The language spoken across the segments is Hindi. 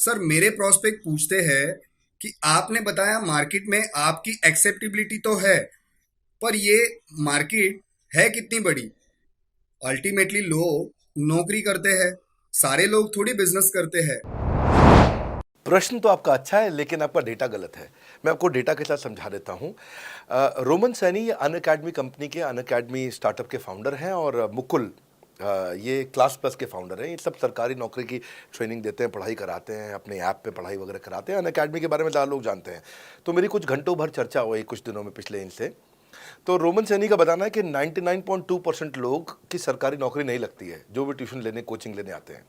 सर मेरे प्रोस्पेक्ट पूछते हैं कि आपने बताया मार्केट में आपकी एक्सेप्टेबिलिटी तो है, पर ये मार्केट है कितनी बड़ी? अल्टीमेटली लोग नौकरी करते हैं, सारे लोग थोड़ी बिजनेस करते हैं। प्रश्न तो आपका अच्छा है, लेकिन आपका डेटा गलत है। मैं आपको डेटा के साथ समझा देता हूँ। रोमन सैनी ये अनअकैडमी कंपनी के अनअकैडमी स्टार्टअप के फाउंडर हैं, और मुकुल ये क्लास प्लस के फाउंडर हैं। ये सब सरकारी नौकरी की ट्रेनिंग देते हैं, पढ़ाई कराते हैं, अपने ऐप पे पढ़ाई वगैरह कराते हैं। अनअकैडमी के बारे में ज़्यादा लोग जानते हैं। तो मेरी कुछ घंटों भर चर्चा हुई कुछ दिनों में पिछले इनसे। तो रोमन सैनी का बताना है कि 99.2% लोग की सरकारी नौकरी नहीं लगती है, जो भी ट्यूशन लेने कोचिंग लेने आते हैं।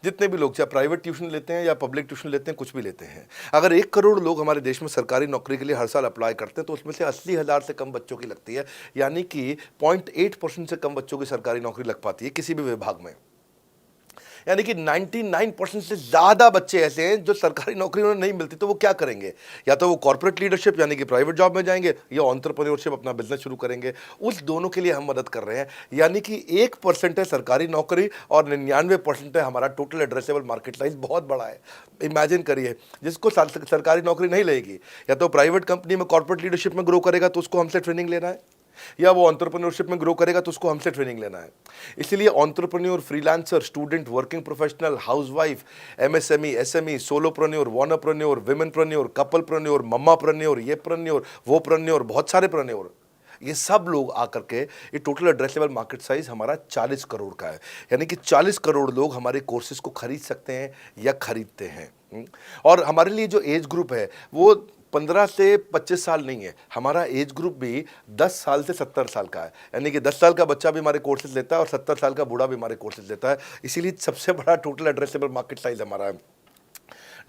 जितने भी लोग चाहे प्राइवेट ट्यूशन लेते हैं या पब्लिक ट्यूशन लेते हैं, कुछ भी लेते हैं, अगर 1 करोड़ लोग हमारे देश में सरकारी नौकरी के लिए हर साल अप्लाई करते हैं, तो उसमें से 80,000 से कम बच्चों की लगती है। यानी कि 0.8% से कम बच्चों की सरकारी नौकरी लग पाती है किसी भी विभाग में। यानी कि 99% से ज़्यादा बच्चे ऐसे हैं जो सरकारी नौकरी उन्हें नहीं मिलती, तो वो क्या करेंगे? या तो वो कॉर्पोरेट लीडरशिप यानी कि प्राइवेट जॉब में जाएंगे, या एंटरप्रेन्योरशिप अपना बिजनेस शुरू करेंगे। उस दोनों के लिए हम मदद कर रहे हैं। यानी कि 1% है सरकारी नौकरी और 99% है हमारा टोटल एड्रेसेबल मार्केट साइज। बहुत बड़ा है। इमेजिन करिए, जिसको सरकारी नौकरी नहीं लगेगी, या तो प्राइवेट कंपनी में कॉर्पोरेट लीडरशिप में ग्रो करेगा तो उसको हमसे ट्रेनिंग लेना है, या वो एंटरप्रेन्योरशिप में ग्रो करेगा तो उसको हमसे ट्रेनिंग लेना है। इसलिए entrepreneur, freelancer, student, working professional, housewife, MSME, SME, solopreneur, wannapreneur, womenpreneur, couplepreneur, mammapreneur, ये प्रेन्योर, वो प्रेन्योर, बहुत सारे प्रेन्योर, ये सब लोग आकर के ये टोटल एड्रेसेबल मार्केट साइज हमारा 40 करोड़ का है। यानी कि 40 करोड़ लोग हमारे कोर्सेज को खरीद सकते हैं या खरीदते हैं। और हमारे लिए जो एज ग्रुप है वो 15 से 25 साल नहीं है। हमारा एज ग्रुप भी 10 साल से 70 साल का है। यानी कि 10 साल का बच्चा भी हमारे कोर्सेज लेता है और 70 साल का बूढ़ा भी हमारे कोर्सेज लेता है। इसीलिए सबसे बड़ा टोटल एड्रेसेबल मार्केट साइज हमारा है।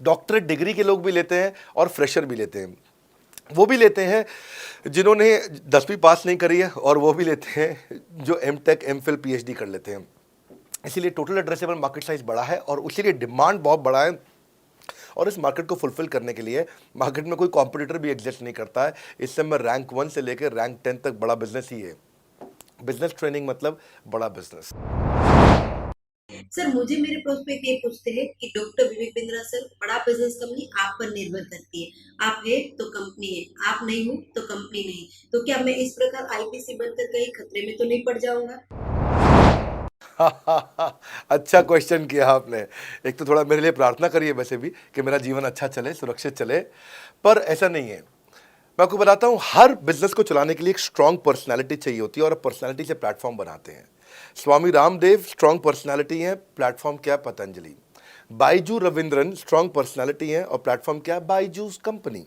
डॉक्टरेट डिग्री के लोग भी लेते हैं और फ्रेशर भी लेते हैं। वो भी लेते हैं जिन्होंने 10वीं पास नहीं करी है, और वो भी लेते हैं जो M tech, M phil, PhD कर लेते हैं। इसीलिए टोटल एड्रेसेबल मार्केट साइज बड़ा है और उसीलिए डिमांड बहुत बड़ा है। और इस मार्केट को फुलफिल करने के लिए मार्केट में कोई कॉम्पिटिटर भी एग्जिस्ट नहीं करता है। इस समय रैंक 1 से लेकर रैंक 10 तक बड़ा बिजनेस ही है। बिजनेस ट्रेनिंग मतलब बड़ा बिजनेस। सर, मुझे मेरे प्रोस्पेक्ट ये पूछते हैं कि डॉक्टर विवेक बिंद्रा सर, बड़ा बिजनेस कंपनी आप पर निर्भर करती है। आप है तो कंपनी है, आप नहीं हो तो कंपनी नहीं। तो क्या मैं इस प्रकार आईपीसी बनकर कहीं खतरे में तो नहीं पड़ जाऊंगा? अच्छा क्वेश्चन किया आपने। एक तो थोड़ा मेरे लिए प्रार्थना करिए वैसे भी कि मेरा जीवन अच्छा चले, सुरक्षित चले, पर ऐसा नहीं है। मैं आपको बताता हूं, हर बिजनेस को चलाने के लिए एक स्ट्रांग पर्सनालिटी चाहिए होती है, और पर्सनालिटी से प्लेटफॉर्म बनाते हैं। स्वामी रामदेव स्ट्रांग पर्सनालिटी है, प्लेटफॉर्म क्या है? पतंजलि। बाइजू रविंद्रन स्ट्रांग पर्सनालिटी है, और प्लेटफॉर्म क्या है? बाइजूस कंपनी।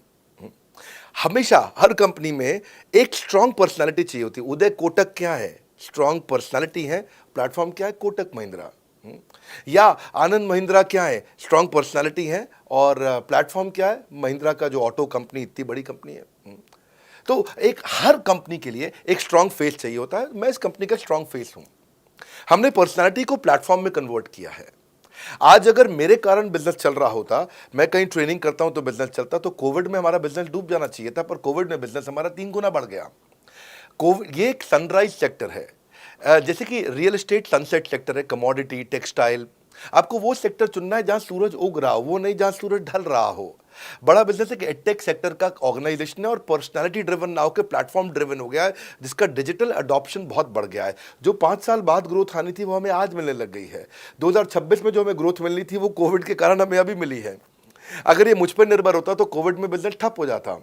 हमेशा हर कंपनी में एक स्ट्रांग पर्सनालिटी चाहिए होती है। उदय कोटक क्या है? स्ट्रांग पर्सनालिटी है, प्लेटफॉर्म क्या है? कोटक महिंद्रा। या आनंद महिंद्रा क्या है? स्ट्रांग पर्सनालिटी है, और प्लेटफॉर्म क्या है? महिंद्रा का जो ऑटो कंपनी, इतनी बड़ी कंपनी है। तो एक हर कंपनी के लिए एक स्ट्रांग फेस चाहिए होता है। मैं इस कंपनी का स्ट्रांग फेस हूं। हमने पर्सनालिटी को प्लेटफॉर्म में कन्वर्ट किया है। आज अगर मेरे कारण बिजनेस चल रहा होता, मैं कहीं ट्रेनिंग करता हूं तो बिजनेस चलता, तो कोविड में हमारा बिजनेस डूब जाना चाहिए था, पर कोविड में बिजनेस हमारा 3 गुना बढ़ गया। कोविड ये एक सनराइज सेक्टर है। जैसे कि रियल एस्टेट सनसेट सेक्टर है, कमोडिटी, टेक्सटाइल। आपको वो सेक्टर चुनना है जहां सूरज उग रहा हो, वो नहीं जहां सूरज ढल रहा हो। बड़ा बिजनेस एक एडटेक सेक्टर का ऑर्गेनाइजेशन है, और पर्सनालिटी ड्रिवन ना होकर प्लेटफॉर्म ड्रिवन हो गया है, जिसका डिजिटल अडॉप्शन बहुत बढ़ गया है। जो 5 साल बाद ग्रोथ आनी थी वो हमें आज मिलने लग गई है। 2026 में जो हमें ग्रोथ मिलनी थी वो कोविड के कारण हमें अभी मिली है। अगर ये मुझ पर निर्भर होता तो कोविड में बिजनेस ठप हो जाता।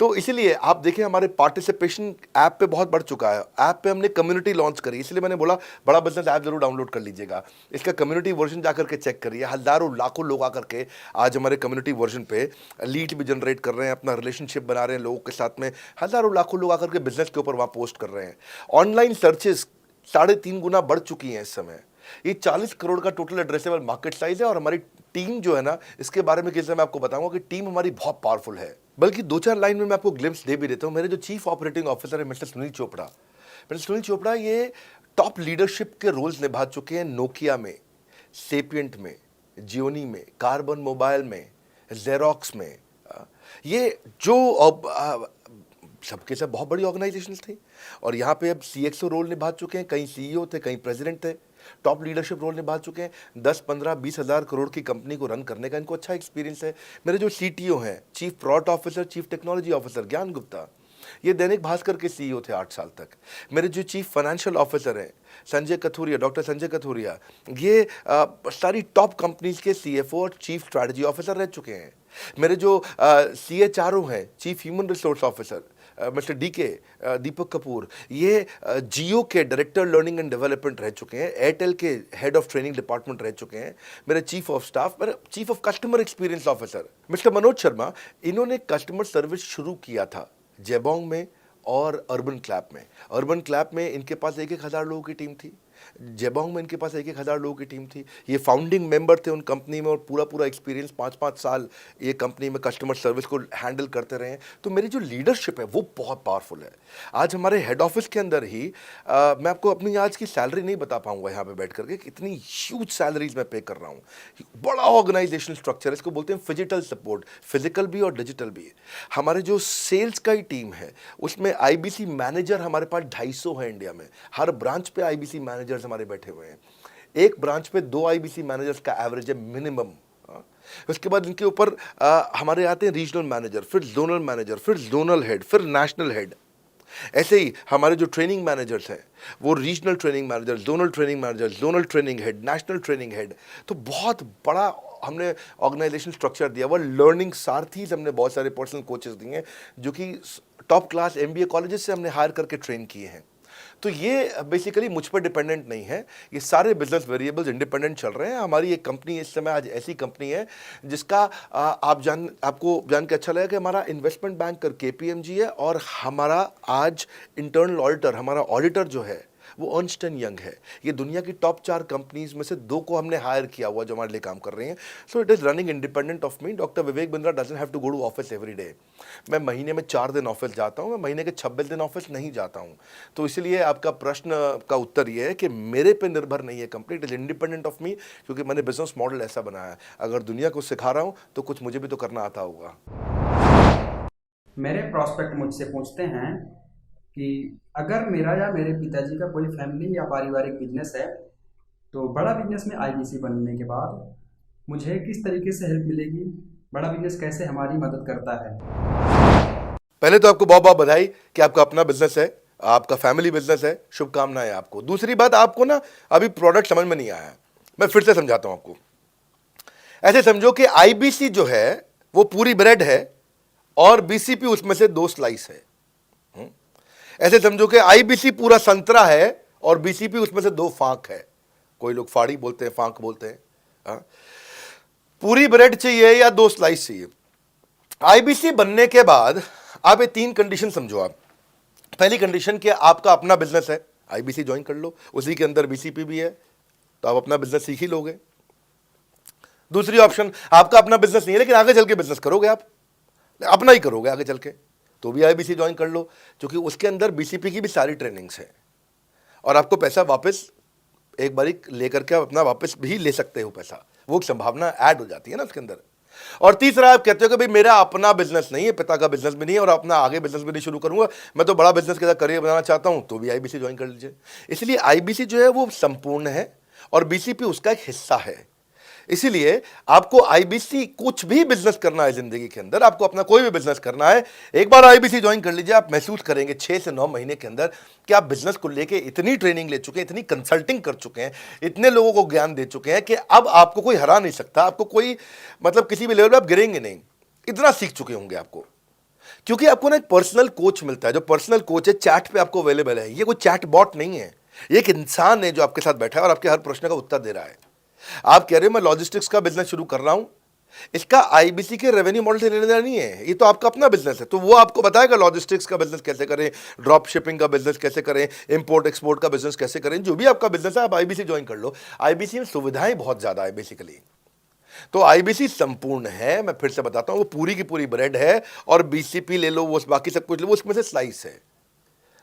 तो इसीलिए आप देखिए, हमारे पार्टिसिपेशन ऐप पे बहुत बढ़ चुका है। ऐप पे हमने कम्युनिटी लॉन्च करी, इसलिए मैंने बोला बड़ा बिजनेस ऐप जरूर डाउनलोड कर लीजिएगा। इसका कम्युनिटी वर्जन जाकर के चेक करिए। हजारों लाखों लोग आकर के आज हमारे कम्युनिटी वर्जन पे लीड भी जनरेट कर रहे हैं, अपना रिलेशनशिप बना रहे हैं लोगों के साथ में। हजारों लाखों लोग आकर के बिजनेस के ऊपर वहां पोस्ट कर रहे हैं। ऑनलाइन सर्चेस 3.5 गुना बढ़ चुकी हैं इस समय। ये 40 करोड़ का टोटल एड्रेसेबल मार्केट साइज है। और हमारी टीम जो है ना, इसके बारे में किसी मैं आपको बताऊंगा कि टीम हमारी बहुत पावरफुल है। बल्कि 2-4 लाइन में मैं आपको ग्लिम्स दे भी देता हूं। मेरे जो चीफ ऑपरेटिंग ऑफिसर है मिस्टर सुनील चोपड़ा, ये टॉप लीडरशिप के रोल्स निभा चुके हैं नोकिया में, सेपियंट में, जियोनी में, कार्बन मोबाइल में, जेरोक्स में। ये जो सबके सब बहुत बड़ी ऑर्गेनाइजेशन थी, और यहाँ पे अब सीएक्सओ रोल निभा चुके हैं। कहीं सीईओ थे, कहीं प्रेसिडेंट थे। टॉप लीडरशिप रोल निभा चुके हैं, 10, 15, 20 हज़ार करोड़ की कंपनी को रन करने का इनको अच्छा एक्सपीरियंस है। मेरे जो CTO हैं, chief product officer, chief technology officer ज्ञान गुप्ता, ये दैनिक भास्कर के CEO थे 8 साल तक। मेरे जो चीफ फाइनेंशियल ऑफिसर हैं संजय कथुरिया, डॉक्टर संजय कथुरिया, ये सारी टॉप कंपनीज के CFO और चीफ स्ट्रैटेजी ऑफिसर रह चुके हैं। मेरे जो CHRO हैं, chief human resource officer mister DK Deepak Kapoor, ये जियो के डायरेक्टर लर्निंग एंड डेवलपमेंट रह चुके हैं, एयरटेल के हेड ऑफ ट्रेनिंग डिपार्टमेंट रह चुके हैं। मेरे चीफ ऑफ स्टाफ, मेरे chief of customer experience officer mister Manoj Sharma, इन्होंने कस्टमर सर्विस शुरू किया था जेबोंग में और अर्बन क्लैप में। अर्बन क्लैप में इनके पास 1-1 हज़ार लोगों की टीम थी, जेबोंग में इनके पास 1-1 हज़ार लोगों की टीम थी। ये फाउंडिंग मेंबर थे उन कंपनी में और पूरा पूरा एक्सपीरियंस 5-5 साल ये कंपनी में कस्टमर सर्विस को हैंडल करते रहे हैं। तो मेरी जो लीडरशिप है वो बहुत पावरफुल है। आज हमारे हेड ऑफिस के अंदर ही मैं आपको अपनी आज की सैलरी नहीं बता पाऊंगा यहाँ पे बैठ करके, कितनी ह्यूज सैलरीज मैं पे कर रहा हूँ। बड़ा ऑर्गेनाइजेशनल स्ट्रक्चर है, इसको बोलते हैं फिजिटल सपोर्ट, फिजिकल भी और डिजिटल भी। हमारे जो सेल्स का ही टीम है उसमें IBC मैनेजर हमारे पास 250 है इंडिया में। हर ब्रांच पे IBC मैनेजर्स हमारे बैठे हुए हैं। एक ब्रांच पे 2 IBC मैनेजर्स का एवरेज है मिनिमम। उसके बाद इनके ऊपर हमारे आते हैं रीजनल मैनेजर, फिर जोनल मैनेजर, फिर जोनल हेड, फिर नेशनल हेड। ऐसे ही हमारे जो ट्रेनिंग मैनेजर्स हैं वो regional training manager, zonal training manager, zonal training head, national training head. तो बहुत बड़ा हमने ऑर्गेनाइजेशन स्ट्रक्चर दिया हुआ। लर्निंग सारथीज हमने बहुत सारे पर्सनल कोचेस दिए हैं जो कि टॉप क्लास MBA कॉलेजेस से हमने हायर करके ट्रेन किए हैं। तो ये बेसिकली मुझ पर डिपेंडेंट नहीं है, ये सारे बिजनेस वेरिएबल्स इंडिपेंडेंट चल रहे हैं। हमारी एक कंपनी इस समय आज ऐसी कंपनी है जिसका आपको जान के अच्छा लगेगा कि हमारा इन्वेस्टमेंट बैंकर KPMG है और हमारा आज इंटरनल ऑडिटर, हमारा ऑडिटर जो है वो अर्न्स्ट एंड यंग है। ये दुनिया की टॉप 4 कंपनीज में से 2 को हमने हायर किया हुआ जो हमारे लिए काम कर रही हैं। So it is running independent of me. Doctor Vivek Bindra doesn't have to go to office every day. मैं महीने में 4 दिन ऑफिस जाता हूँ, मैं महीने के 26 दिन ऑफिस नहीं जाता हूँ। तो इसलिए आपका प्रश्न का उत्तर ये है कि मेरे पे निर्भर नहीं है company, it is independent of मी, क्योंकि मैंने बिजनेस मॉडल ऐसा बनाया है। अगर दुनिया को सिखा रहा हूँ तो कुछ मुझे भी तो करना आता होगा। मेरे प्रॉस्पेक्ट मुझसे पूछते हैं कि अगर मेरा या मेरे पिताजी का कोई फैमिली या पारिवारिक बिजनेस है तो बड़ा बिजनेस में IBC बनने के बाद मुझे किस तरीके से हेल्प मिलेगी, बड़ा बिजनेस कैसे हमारी मदद करता है। पहले तो आपको बहुत बहुत बधाई कि आपका अपना बिजनेस है, आपका फैमिली बिजनेस है, शुभकामनाएं आपको। दूसरी बात, आपको ना अभी प्रोडक्ट समझ में नहीं आया है, मैं फिर से समझाता हूं आपको। ऐसे समझो कि IBC जो है वो पूरी ब्रेड है और BCP उसमें से 2 स्लाइस है। ऐसे समझो कि IBC पूरा संतरा है और BCP उसमें से 2 फांक है। कोई लोग फाड़ी बोलते हैं, फांक बोलते हैं। पूरी ब्रेड चाहिए या 2 स्लाइस चाहिए। IBC बनने के बाद आप ये 3 कंडीशन समझो। आप पहली कंडीशन कि आपका अपना बिजनेस है, IBC ज्वाइन कर लो, उसी के अंदर BCP भी है तो आप अपना बिजनेस सीख ही लोगे। दूसरी ऑप्शन, आपका अपना बिजनेस नहीं है लेकिन आगे चल के बिजनेस करोगे, आप अपना ही करोगे आगे चल के, तो भी IBC ज्वाइन कर लो, क्योंकि उसके अंदर BCP की भी सारी ट्रेनिंग्स है और आपको पैसा वापस एक बारी लेकर के आप अपना वापस भी ले सकते हो पैसा, वो संभावना ऐड हो जाती है ना उसके अंदर। और तीसरा, आप कहते हो कि भाई मेरा अपना बिजनेस नहीं है, पिता का बिजनेस भी नहीं है और अपना आगे बिजनेस भी नहीं शुरू करूंगा, मैं तो बड़ा बिजनेस के साथ करियर बनाना चाहता हूं, तो भी IBC ज्वाइन कर लीजिए। इसलिए IBC जो है वो संपूर्ण है और BCP उसका एक हिस्सा है। इसीलिए आपको IBC, कुछ भी बिजनेस करना है जिंदगी के अंदर, आपको अपना कोई भी बिजनेस करना है, एक बार IBC ज्वाइन कर लीजिए, आप महसूस करेंगे 6 से 9 महीने के अंदर कि आप बिजनेस को लेके इतनी ट्रेनिंग ले चुके हैं, इतनी कंसल्टिंग कर चुके हैं, इतने लोगों को ज्ञान दे चुके हैं कि अब आपको कोई हरा नहीं सकता, आपको कोई किसी भी लेवल पर आप गिरेंगे नहीं, इतना सीख चुके होंगे आपको। क्योंकि आपको ना एक पर्सनल कोच मिलता है, जो पर्सनल कोच है चैट पे आपको अवेलेबल है। ये कोई चैट बॉट नहीं है, ये एक इंसान है जो आपके साथ बैठा है और आपके हर प्रश्न का उत्तर दे रहा है। आप कह रहे हो मैं लॉजिस्टिक्स का बिजनेस शुरू कर रहा हूं, इसका IBC के रेवेन्यू मॉडल से लेना देना नहीं है, ये तो आपका अपना बिजनेस है, तो वो आपको बताएगा लॉजिस्टिक्स का बिजनेस कैसे करें, ड्रॉप शिपिंग का बिजनेस कैसे करें, इंपोर्ट एक्सपोर्ट का बिजनेस कैसे करें, जो भी आपका बिजनेस है आप IBC ज्वाइन कर लो। IBC में सुविधाएं बहुत ज्यादा है बेसिकली, तो IBC संपूर्ण है। मैं फिर से बताता हूं, वो पूरी की पूरी ब्रेड है और BCP ले लो, वो बाकी सब कुछ ले लो, उसमें से स्लाइस है।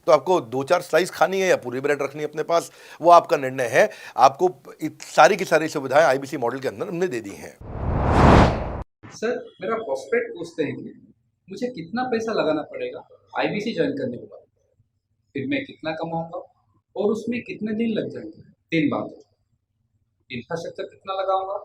तो आपको 2-4 स्लाइस खानी है या पूरी ब्रेड रखनी है अपने पास, वो आपका निर्णय है। आपको सारी की सारी सुविधाएं IBC मॉडल के अंदर हमने दे दी हैं। सर, मेरा प्रोस्पेक्ट पूछते हैं कि मुझे कितना पैसा लगाना पड़ेगा IBC ज्वाइन करने के बाद, फिर मैं कितना कमाऊंगा और उसमें कितने दिन लग जाएंगे। 3 बात है। इंफ्रास्ट्रक्चर कितना लगाऊंगा,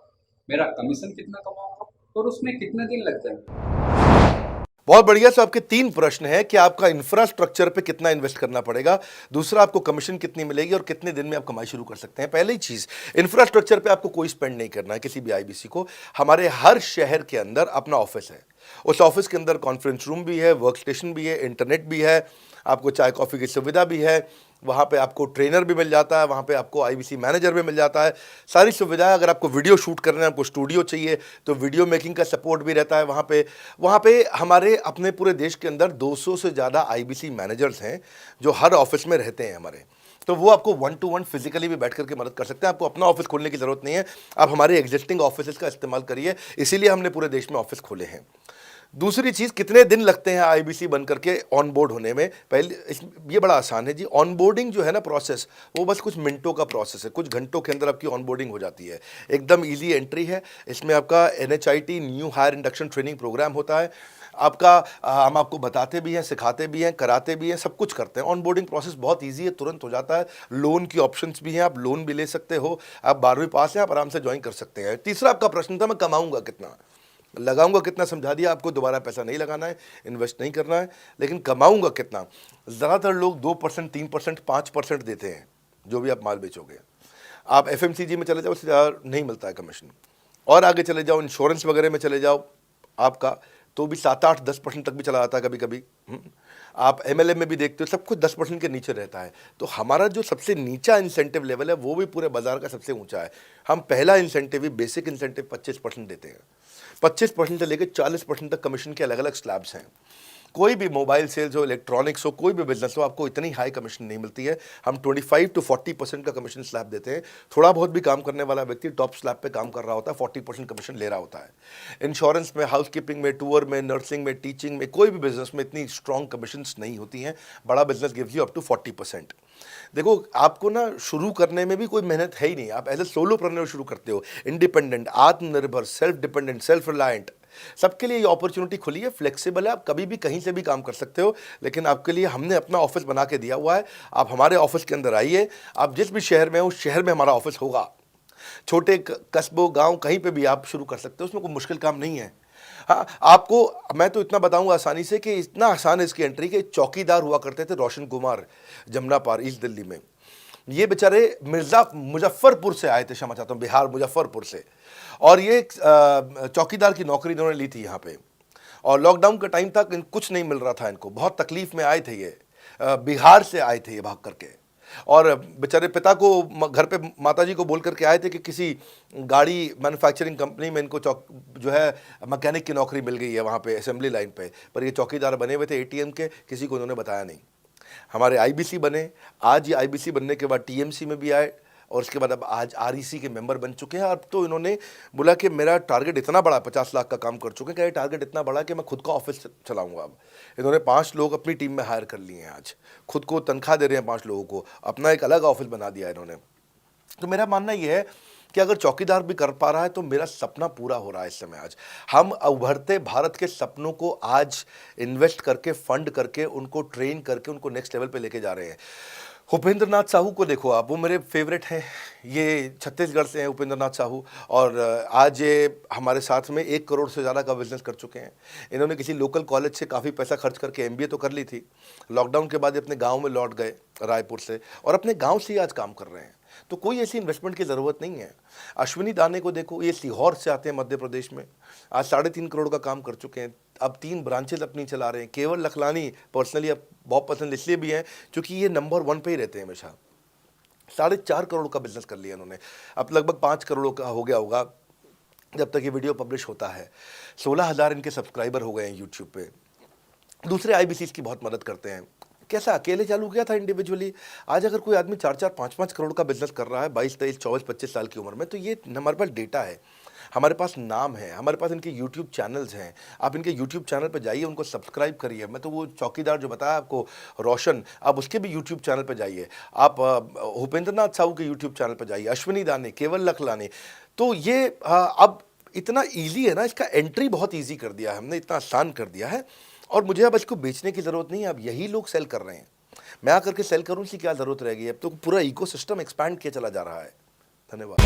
मेरा कमीशन कितना कमाऊंगा और उसमें कितने दिन लग जाएंगे। बहुत बढ़िया। सो आपके 3 प्रश्न हैं कि आपका इंफ्रास्ट्रक्चर पे कितना इन्वेस्ट करना पड़ेगा, दूसरा आपको कमीशन कितनी मिलेगी और कितने दिन में आप कमाई शुरू कर सकते हैं। पहली चीज, इंफ्रास्ट्रक्चर पे आपको कोई स्पेंड नहीं करना है किसी भी आईबीसी को। हमारे हर शहर के अंदर अपना ऑफिस है, उस ऑफिस के अंदर कॉन्फ्रेंस रूम भी है, वर्क स्टेशन भी है, इंटरनेट भी है, आपको चाय कॉफ़ी की सुविधा भी है, वहाँ पे आपको ट्रेनर भी मिल जाता है, वहाँ पे आपको आईबीसी मैनेजर भी मिल जाता है, सारी सुविधाएं। अगर आपको वीडियो शूट करना है, आपको स्टूडियो चाहिए तो वीडियो मेकिंग का सपोर्ट भी रहता है वहाँ पे हमारे अपने पूरे देश के अंदर 200 से ज़्यादा आईबीसी मैनेजर्स हैं जो हर ऑफिस में रहते हैं हमारे। तो वो आपको 1-to-1 फिजिकली भी बैठ करके मदद कर सकते हैं। आपको अपना ऑफिस खोलने की ज़रूरत नहीं है, आप हमारे एग्जिस्टिंग ऑफिस का इस्तेमाल करिए, इसीलिए हमने पूरे देश में ऑफिस खोले हैं। दूसरी चीज़, कितने दिन लगते हैं आईबीसी बन करके ऑन बोर्ड होने में। ये बड़ा आसान है जी। ऑन बोर्डिंग जो है ना प्रोसेस, वो बस कुछ मिनटों का प्रोसेस है, कुछ घंटों के अंदर आपकी ऑन बोर्डिंग हो जाती है। एकदम इजी एंट्री है। इसमें आपका NHIT new higher induction training programme होता है। आपका हम आपको बताते भी हैं, सिखाते भी हैं, कराते भी हैं, सब कुछ करते हैं। ऑन बोर्डिंग प्रोसेस बहुत ईजी है, तुरंत हो जाता है। लोन की ऑप्शंस भी हैं, आप लोन भी ले सकते हो। आप 12वीं पास हैं, आप आराम से ज्वाइन कर सकते हैं। तीसरा आपका प्रश्न था, मैं कमाऊंगा कितना, लगाऊंगा कितना, समझा दिया आपको। दोबारा पैसा नहीं लगाना है, इन्वेस्ट नहीं करना है, लेकिन कमाऊंगा कितना। ज़्यादातर लोग 2%, 3%, 5% देते हैं जो भी आप माल बेचोगे। आप FMCG में चले जाओ, उससे ज़्यादा नहीं मिलता है कमीशन। और आगे चले जाओ, इंश्योरेंस वगैरह में चले जाओ आपका, तो भी 7-8-10% तक भी चला जाता है कभी कभी। आप MLM में भी देखते हो, सब कुछ 10% के नीचे रहता है। तो हमारा जो सबसे नीचा इंसेंटिव लेवल है वो भी पूरे बाजार का सबसे ऊंचा है। हम पहला इंसेंटिव ही, बेसिक इंसेंटिव 25% देते हैं। 25% से लेकर 40% तक कमीशन के अलग अलग स्लैब्स हैं। कोई भी मोबाइल सेल्स हो, इलेक्ट्रॉनिक्स हो, कोई भी बिजनेस हो, आपको इतनी हाई कमीशन नहीं मिलती है। हम 25 to 40% का कमीशन स्लैब देते हैं। थोड़ा बहुत भी काम करने वाला व्यक्ति टॉप स्लैब पे काम कर रहा होता है, 40% कमीशन ले रहा होता है। इंश्योरेंस में, हाउसकीपिंग में, टूर में, नर्सिंग में, टीचिंग में, कोई भी बिजनेस में इतनी स्ट्रॉन्ग कमीशन नहीं होती हैं। बड़ा business gives you up to 40%। देखो, आपको ना शुरू करने में भी कोई मेहनत है ही नहीं। आप एज ए सोलोप्रेन्योर शुरू करते हो, इंडिपेंडेंट, आत्मनिर्भर, सेल्फ डिपेंडेंट, सेल्फ रिलायंट। सबके लिए ये अपॉर्चुनिटी खुली है, फ्लेक्सिबल है, आप कभी भी कहीं से भी काम कर सकते हो। लेकिन आपके लिए हमने अपना ऑफिस बना के दिया हुआ है। आप हमारे ऑफिस के अंदर आइए, आप जिस भी शहर में हो उस शहर में हमारा ऑफिस होगा। छोटे कस्बों, गांव, कहीं पे भी आप शुरू कर सकते हो, उसमें कोई मुश्किल काम नहीं है। हाँ, आपको मैं तो इतना बताऊंगा आसानी से कि इतना आसान है इसकी एंट्री कि चौकीदार हुआ करते थे रोशन कुमार, जमुना पार, ईस्ट दिल्ली में। ये बेचारे मुजफ्फरपुर से आए थे, क्षमा चाहता हूँ, बिहार मुजफ्फरपुर से। और ये चौकीदार की नौकरी इन्होंने ली थी यहाँ पे। और लॉकडाउन का टाइम तक कुछ नहीं मिल रहा था इनको, बहुत तकलीफ में आए थे ये। बिहार से आए थे ये भाग करके। और बेचारे पिता को घर पे माताजी को बोल करके आए थे कि किसी गाड़ी मैन्युफैक्चरिंग कंपनी में इनको जो है मैकेनिक की नौकरी मिल गई है वहाँ पे असेंबली लाइन पे। पर ये चौकीदार बने हुए थे ATM के, किसी को उन्होंने बताया नहीं। हमारे IBC बने, आज ये IBC बनने के बाद TMC में भी आए, और उसके बाद अब आज REC के मेंबर बन चुके हैं। अब तो इन्होंने बोला कि मेरा टारगेट इतना बड़ा, 50 लाख का काम कर चुके हैं, कि ये टारगेट इतना बड़ा कि मैं खुद का ऑफिस चलाऊंगा। अब इन्होंने 5 लोग अपनी टीम में हायर कर लिए हैं, आज खुद को तनख्वाह दे रहे हैं 5 लोगों को, अपना एक अलग ऑफिस बना दिया इन्होंने। तो मेरा मानना यह है कि अगर चौकीदार भी कर पा रहा है तो मेरा सपना पूरा हो रहा है इस समय। आज हम उभरते भारत के सपनों को आज इन्वेस्ट करके, फंड करके, उनको ट्रेन करके, उनको नेक्स्ट लेवल पे लेके जा रहे हैं। उपेंद्र नाथ साहू को देखो आप, वो मेरे फेवरेट हैं। ये छत्तीसगढ़ से हैं उपेंद्र नाथ साहू, और आज ये हमारे साथ में 1 करोड़ से ज़्यादा का बिजनेस कर चुके हैं। इन्होंने किसी लोकल कॉलेज से काफ़ी पैसा खर्च करके MBA तो कर ली थी। लॉकडाउन के बाद अपने गांव में लौट गए रायपुर से, और अपने गांव से ही आज काम कर रहे हैं। तो कोई ऐसी इन्वेस्टमेंट की ज़रूरत नहीं है। अश्विनी दाने को देखो, ये सीहोर से आते हैं मध्य प्रदेश में, आज 3.5 करोड़ का काम कर चुके हैं। अब 3 ब्रांचेज अपनी चला रहे हैं। केवल लखलानी पर्सनली अब बहुत पसंद इसलिए भी है क्योंकि ये नंबर 1 पे ही रहते हैं हमेशा। 4.5 करोड़ का बिजनेस कर लिया इन्होंने, अब लगभग 5 करोड़ का हो गया होगा जब तक ये वीडियो पब्लिश होता है। 16,000 इनके सब्सक्राइबर हो गए हैं यूट्यूब पे। दूसरे IBCs की बहुत मदद करते हैं। कैसा अकेले चालू किया था इंडिविजुअली, आज अगर कोई आदमी 4-4, 5-5 करोड़ का बिजनेस कर रहा है 22, 23, 24, 25 साल की उम्र में, तो ये हमारे पास डेटा है, हमारे पास नाम है, हमारे पास इनके यूट्यूब चैनल्स हैं। आप इनके यूट्यूब चैनल पर जाइए, उनको सब्सक्राइब करिए। मैं तो वो चौकीदार जो बताया आपको रोशन, आप उसके भी यूट्यूब चैनल पर जाइए। आप उपेंद्र नाथ साहू के यूट्यूब चैनल पर जाइए, अश्विनी दाने, केवल लखलाने। तो ये अब इतना ईजी है ना, इसका एंट्री बहुत ईजी कर दिया है हमने, इतना आसान कर दिया है। और मुझे अब इसको बेचने की ज़रूरत नहीं है, अब यही लोग सेल कर रहे हैं। मैं आकर के सेल करूँ, इसकी क्या ज़रूरत रह गई? अब तो पूरा इकोसिस्टम एक्सपैंड किया चला जा रहा है। धन्यवाद।